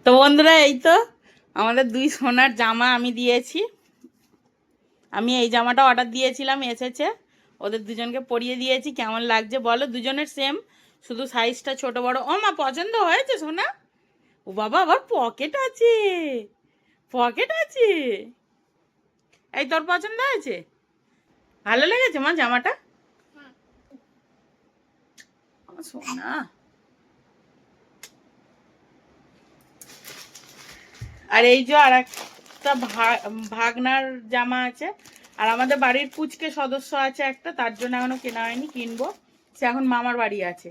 তো বন্ধুরা, এই তো আমাদের দুই সোনার জামা আমি দিয়েছি। আমি এই জামাটা অর্ডার দিয়েছিলাম, এসেছে। ওদের দুজনকে পরিয়ে দিয়েছি। কেমন লাগছে বলো? দুজনের সেম, শুধু সাইজটা ছোট বড়। ও মা, পছন্দ হয়েছে সোনা? ও বাবা, আবার পকেট আছে, পকেট আছে। এই তোর পছন্দ হয়েছে? ভালো লেগেছে মা জামাটা? আমার সোনা। আর এই যে আর একটা ভাগনার জামা আছে। আর আমাদের বাড়ির পুচকে সদস্য আছে একটা, তার জন্য এখনো কেনা হয়নি, কিনবো। সে এখন মামার বাড়ি আছে।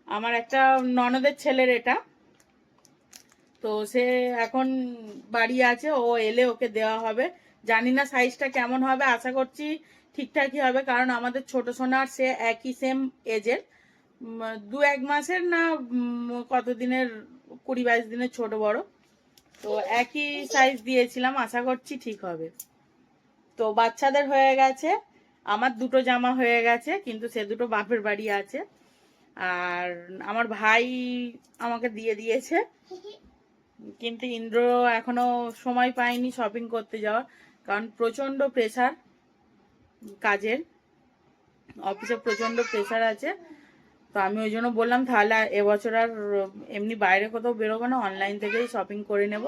আমার একটা ননদের ছেলের এটা। তো সে এখন বাড়ি আছে, ও এলে ওকে দেওয়া হবে। জানি না সাইজটা কেমন হবে, আশা করছি ঠিকঠাকই হবে, কারণ আমাদের ছোট সোনার সে একই সেম এজের। 2-1 মাসের না, কতদিনের, 20-22 দিনের ছোট বড়। তো একই সাইজ দিয়েছিলাম, আশা করছি ঠিক হবে। তো বাচ্চাদের হয়ে গেছে। আমার দুটো জামা হয়ে গেছে, কিন্তু সে দুটো বাপের বাড়ি আছে। আর আমার ভাই আমাকে দিয়ে দিয়েছে, কিন্তু ইন্দ্র এখনো সময় পায়নি শপিং করতে যাওয়ার, কারণ প্রচন্ড প্রেসার কাজের, অফিসে প্রচন্ড প্রেসার আছে। তো আমি ওই জন্য বললাম তাহলে এবছর আর এমনি বাইরে কোথাও বেরোবো না, অনলাইন থেকেই শপিং করে নেব।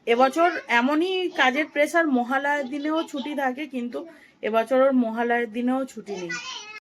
এবছর এমনই কাজের প্রেসার, মহালয়ার দিনেও ছুটি থাকে, কিন্তু এবছর ওর মহালয়ার দিনেও ছুটি নেই।